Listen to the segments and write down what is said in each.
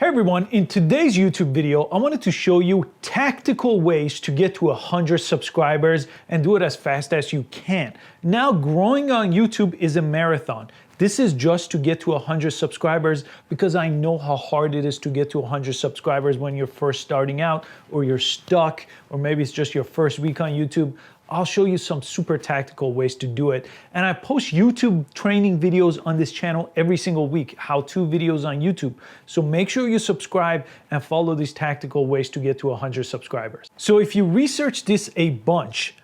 Hey everyone, in today's YouTube video, I wanted to show you tactical ways to get to 100 subscribers and do it as fast as you can. Now, growing on YouTube is a marathon. This is just to get to 100 subscribers because I know how hard it is to get to 100 subscribers when you're first starting out or you're stuck or maybe it's just your first week on YouTube. I'll show you some super tactical ways to do it. And I post YouTube training videos on this channel every single week, how-to videos on YouTube. So make sure you subscribe and follow these tactical ways to get to 100 subscribers. So if you research this a bunch,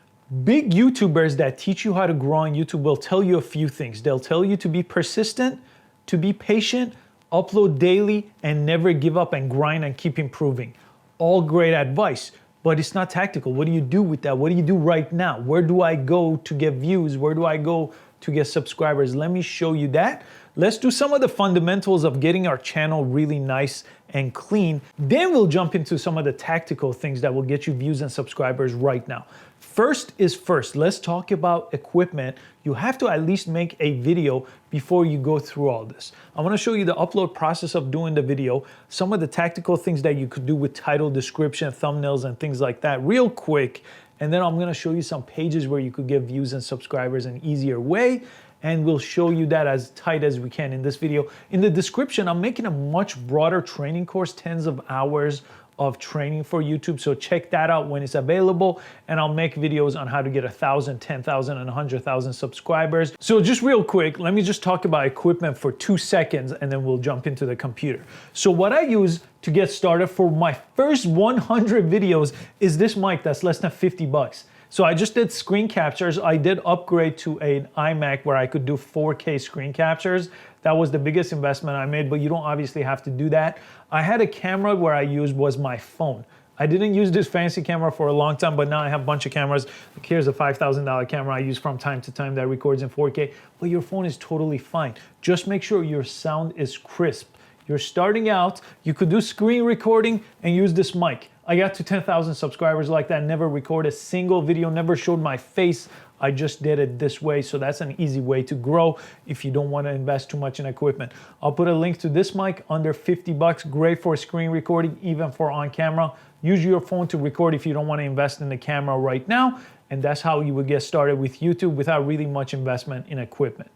big YouTubers that teach you how to grow on YouTube will tell you a few things. They'll tell you to be persistent, to be patient, upload daily, and never give up and grind and keep improving. All great advice. But it's not tactical. What do you do with that? What do you do right now? Where do I go to get views? Where do I go to get subscribers? Let me show you that. Let's do some of the fundamentals of getting our channel really nice and clean. Then we'll jump into some of the tactical things that will get you views and subscribers right now. First is first. Let's talk about equipment. You have to at least make a video before you go through all this. I want to show you the upload process of doing the video, some of the tactical things that you could do with title, description, thumbnails, and things like that real quick. And then I'm going to show you some pages where you could get views and subscribers in an easier way. And we'll show you that as tight as we can in this video. In the description, I'm making a much broader training course, tens of hours of training for YouTube. So check that out when it's available. And I'll make videos on how to get 1,000, 10,000, and 100,000 subscribers. So just real quick, let me just talk about equipment for 2 seconds and then we'll jump into the computer. So what I use to get started for my first 100 videos is this mic that's less than 50 bucks. So I just did screen captures. I did upgrade to an iMac where I could do 4K screen captures. That was the biggest investment I made, but you don't obviously have to do that. I had a camera where I used was my phone. I didn't use this fancy camera for a long time, but now I have a bunch of cameras. Like here's a $5,000 camera I use from time to time that records in 4K, but your phone is totally fine. Just make sure your sound is crisp. You're starting out, you could do screen recording and use this mic. I got to 10,000 subscribers like that, never recorded a single video, never showed my face. I just did it this way. So that's an easy way to grow if you don't want to invest too much in equipment. I'll put a link to this mic under 50 bucks, great for screen recording, even for on camera. Use your phone to record if you don't want to invest in the camera right now. And that's how you would get started with YouTube without really much investment in equipment.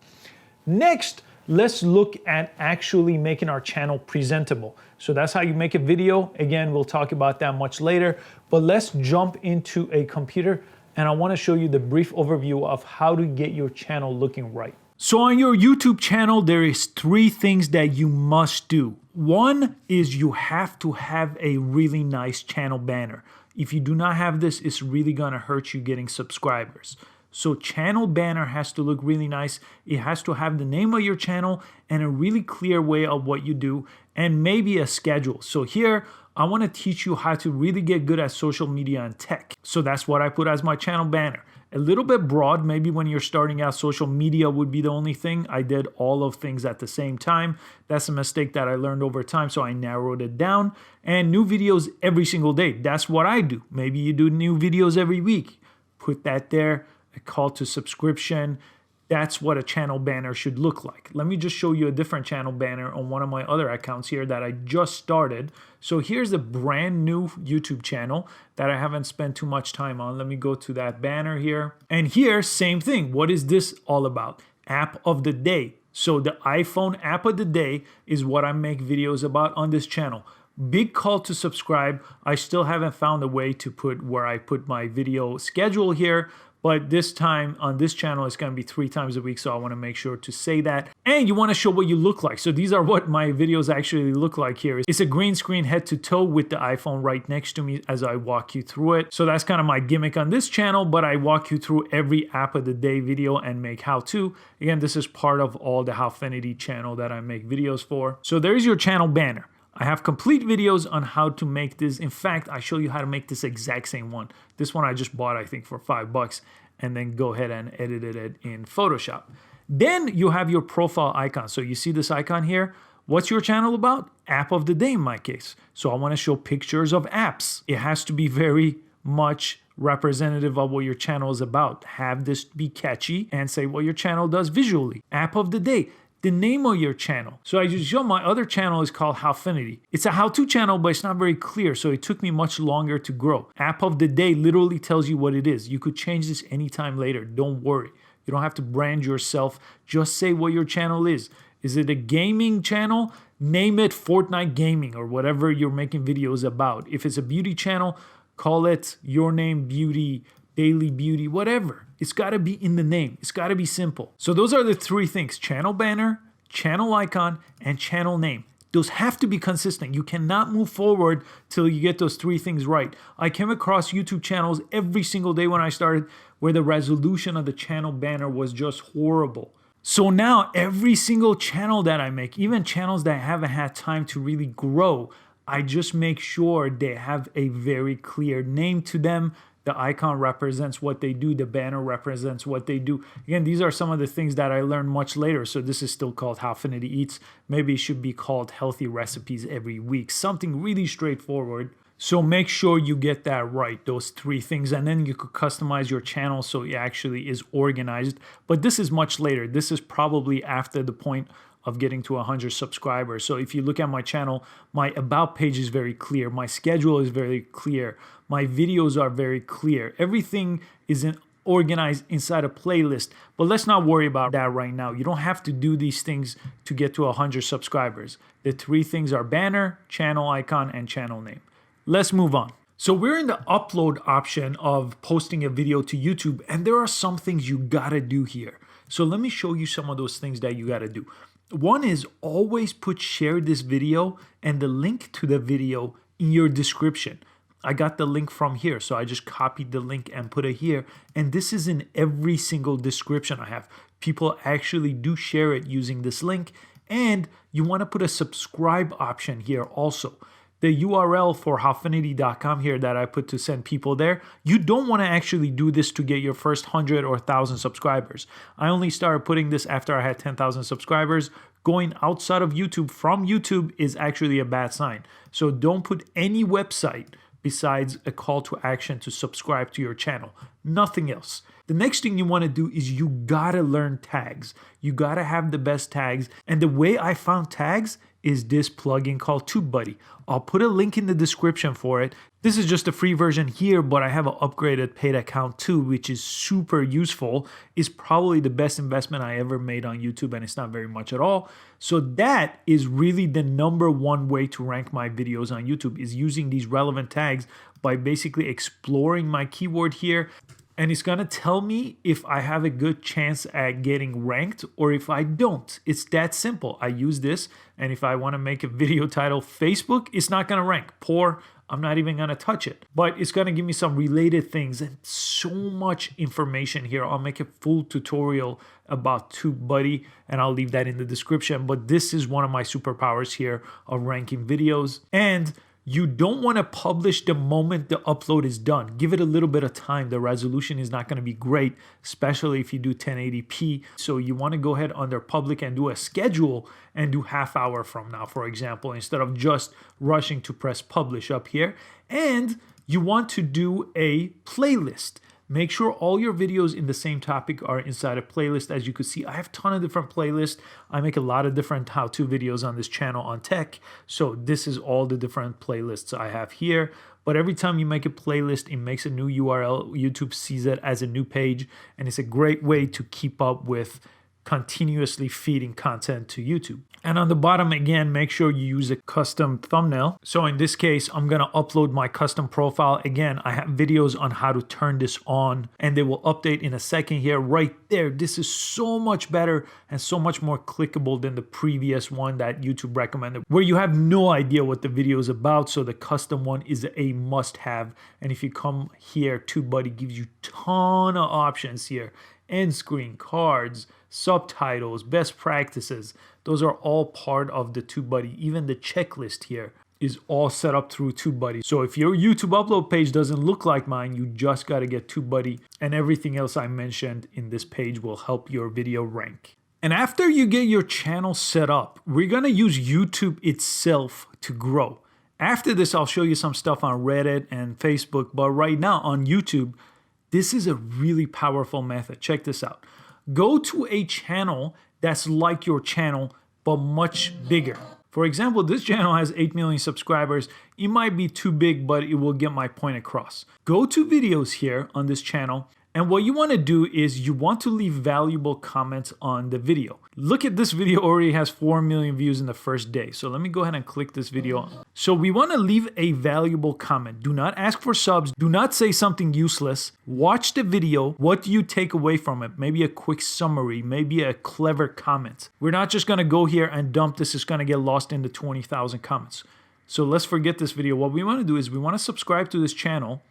Next, let's look at actually making our channel presentable. So that's how you make a video. Again, we'll talk about that much later, but let's jump into a computer and I want to show you the brief overview of how to get your channel looking right. So on your YouTube channel, there is 3 things that you must do. One is you have to have a really nice channel banner. If you do not have this, it's really going to hurt you getting subscribers. So channel banner has to look really nice. It has to have the name of your channel and a really clear way of what you do and maybe a schedule. So here, I want to teach you how to really get good at social media and tech. So that's what I put as my channel banner. A little bit broad, maybe when you're starting out, social media would be the only thing. I did all of things at the same time. That's a mistake that I learned over time, so I narrowed it down. And new videos every single day. That's what I do. Maybe you do new videos every week. Put that there. A call to subscription. That's what a channel banner should look like. Let me just show you a different channel banner on one of my other accounts here that I just started. So here's a brand new YouTube channel that I haven't spent too much time on. Let me go to that banner here. And here, same thing. What is this all about? App of the day. So the iPhone app of the day is what I make videos about on this channel. Big call to subscribe. I still haven't found a way to put where I put my video schedule here. But this time on this channel, it's going to be 3 times a week. So I want to make sure to say that. And you want to show what you look like. So these are what my videos actually look like here. It's a green screen head to toe with the iPhone right next to me as I walk you through it. So that's kind of my gimmick on this channel. But I walk you through every app of the day video and make how to. Again, this is part of all the Howfinity channel that I make videos for. So there's your channel banner. I have complete videos on how to make this. In fact, I show you how to make this exact same one. This one I just bought, I think, for 5 bucks, and then go ahead and edited it in Photoshop. Then you have your profile icon. So you see this icon here? What's your channel about? App of the day in my case. So I want to show pictures of apps. It has to be very much representative of what your channel is about. Have this be catchy and say what your channel does visually. App of the day. the name of your channel. So I just show my other channel is called Howfinity. It's a how-to channel, but it's not very clear, so it took me much longer to grow. App of the day literally tells you what it is. You could change this anytime later. Don't worry. You don't have to brand yourself. Just say what your channel is. Is it a gaming channel? Name it Fortnite Gaming or whatever you're making videos about. If it's a beauty channel, call it Your Name Beauty, Daily Beauty, whatever. It's got to be in the name. It's got to be simple. So those are the three things: channel banner, channel icon, and channel name. Those have to be consistent. You cannot move forward till you get those three things right. I came across YouTube channels every single day when I started where the resolution of the channel banner was just horrible. So now every single channel that I make, even channels that haven't had time to really grow, I just make sure they have a very clear name to them. The icon represents what they do. The banner represents what they do. Again, these are some of the things that I learned much later. So this is still called Howfinity Eats. Maybe it should be called Healthy Recipes Every Week. Something really straightforward. So make sure you get that right, those three things. And then you could customize your channel so it actually is organized. But this is much later. This is probably after the point of getting to 100 subscribers. So if you look at my channel, my about page is very clear. My schedule is very clear. My videos are very clear. Everything is organized inside a playlist. But let's not worry about that right now. You don't have to do these things to get to 100 subscribers. The three things are banner, channel icon, and channel name. Let's move on. So we're in the upload option of posting a video to YouTube, and there are some things you gotta do here. So let me show you some of those things that you gotta do. One is always put share this video and the link to the video in your description. I got the link from here, so I just copied the link and put it here. And this is in every single description I have. People actually do share it using this link. And you want to put a subscribe option here also. The URL for howfinity.com here that I put to send people there, you don't want to actually do this to get your first 100 or 1,000 subscribers. I only started putting this after I had 10,000 subscribers. Going outside of YouTube from YouTube is actually a bad sign. So don't put any website besides a call to action to subscribe to your channel. Nothing else. The next thing you want to do is you gotta learn tags. You gotta have the best tags. And the way I found tags is this plugin called TubeBuddy. I'll put a link in the description for it. This is just a free version here, but I have an upgraded paid account too, which is super useful. It's probably the best investment I ever made on YouTube, and it's not very much at all. So that is really the #1 way to rank my videos on YouTube, is using these relevant tags by basically exploring my keyword here. And it's gonna tell me if I have a good chance at getting ranked or if I don't. It's that simple. I use this, and if I wanna make a video title Facebook, it's not gonna rank. Poor, I'm not even gonna touch it. But it's gonna give me some related things and so much information here. I'll make a full tutorial about TubeBuddy, and I'll leave that in the description. But this is one of my superpowers here of ranking videos. And you don't want to publish the moment the upload is done. Give it a little bit of time. The resolution is not going to be great, especially if you do 1080p. So you want to go ahead under public and do a schedule and do half hour from now, for example, instead of just rushing to press publish up here. And you want to do a playlist. Make sure all your videos in the same topic are inside a playlist. As you can see, I have a ton of different playlists. I make a lot of different how-to videos on this channel on tech. So this is all the different playlists I have here. But every time you make a playlist, it makes a new URL. YouTube sees it as a new page, and it's a great way to keep up with continuously feeding content to YouTube. And on the bottom, again, make sure you use a custom thumbnail. So in this case, I'm gonna upload my custom profile. Again, I have videos on how to turn this on, and they will update in a second here. Right there, this is so much better and so much more clickable than the previous one that YouTube recommended, where you have no idea what the video is about. So the custom one is a must-have. And if you come here, TubeBuddy gives you ton of options here. End screen, cards, subtitles, best practices. Those are all part of the TubeBuddy. Even the checklist here is all set up through TubeBuddy. So if your YouTube upload page doesn't look like mine, you just got to get TubeBuddy, and everything else I mentioned in this page will help your video rank. And after you get your channel set up, we're going to use YouTube itself to grow. After this, I'll show you some stuff on Reddit and Facebook, but right now on YouTube, this is a really powerful method. Check this out. Go to a channel that's like your channel, but much bigger. For example, this channel has 8 million subscribers. It might be too big, but it will get my point across. Go to videos here on this channel. And what you want to do is you want to leave valuable comments on the video. Look at this video, already has 4 million views in the first day. So let me go ahead and click this video. So we want to leave a valuable comment. Do not ask for subs. Do not say something useless. Watch the video. What do you take away from it? Maybe a quick summary, maybe a clever comment. We're not just going to go here and dump this. It's going to get lost in the 20,000 comments. So let's forget this video. What we want to do is we want to subscribe to this channel.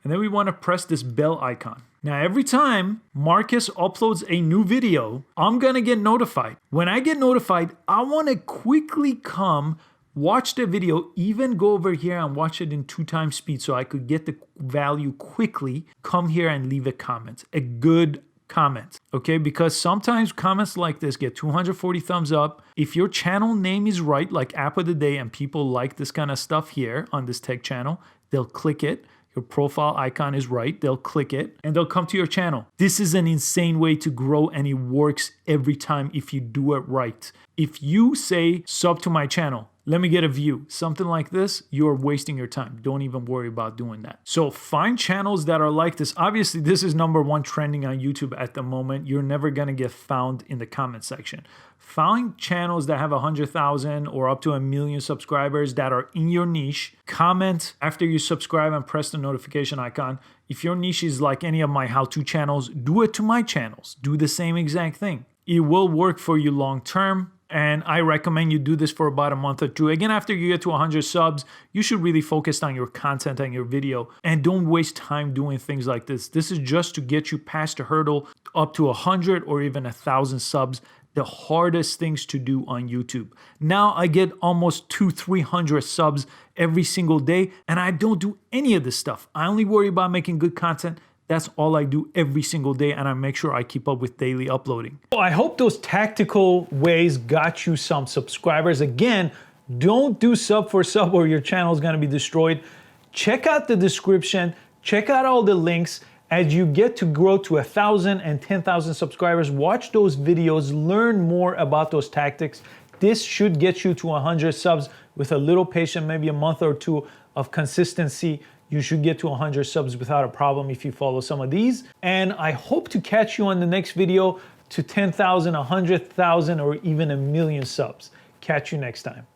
And then we want to press this bell icon. Now, every time Marcus uploads a new video, I'm going to get notified. When I get notified, I want to quickly come watch the video, even go over here and watch it in 2x speed so I could get the value quickly. Come here and leave a comment, a good comment, okay? Because sometimes comments like this get 240 thumbs up. If your channel name is right, like App of the Day, and people like this kind of stuff here on this tech channel, they'll click it. Your profile icon is right, they'll click it and they'll come to your channel. This is an insane way to grow and it works every time if you do it right. If you say sub to my channel, let me get a view, something like this, you're wasting your time. Don't even worry about doing that. So find channels that are like this. Obviously, this is #1 trending on YouTube at the moment. You're never gonna get found in the comment section. Find channels that have 100,000 or up to 1 million subscribers that are in your niche. Comment after you subscribe and press the notification icon. If your niche is like any of my how-to channels, do it to my channels. Do the same exact thing. It will work for you long term. And I recommend you do this for about a month or two. Again, after you get to 100 subs, you should really focus on your content and your video. And don't waste time doing things like this. This is just to get you past the hurdle up to 100 or even 1,000 subs. The hardest things to do on YouTube. Now I get almost 200-300 subs every single day, and I don't do any of this stuff. I only worry about making good content. That's all I do every single day, and I make sure I keep up with daily uploading. Well, I hope those tactical ways got you some subscribers. Again, don't do sub for sub or your channel is gonna be destroyed. Check out the description, check out all the links. As you get to grow to 1,000 and 10,000 subscribers, watch those videos, learn more about those tactics. This should get you to 100 subs with a little patience, maybe a month or two of consistency. You should get to 100 subs without a problem if you follow some of these. And I hope to catch you on the next video to 10,000, 100,000, or even 1 million subs. Catch you next time.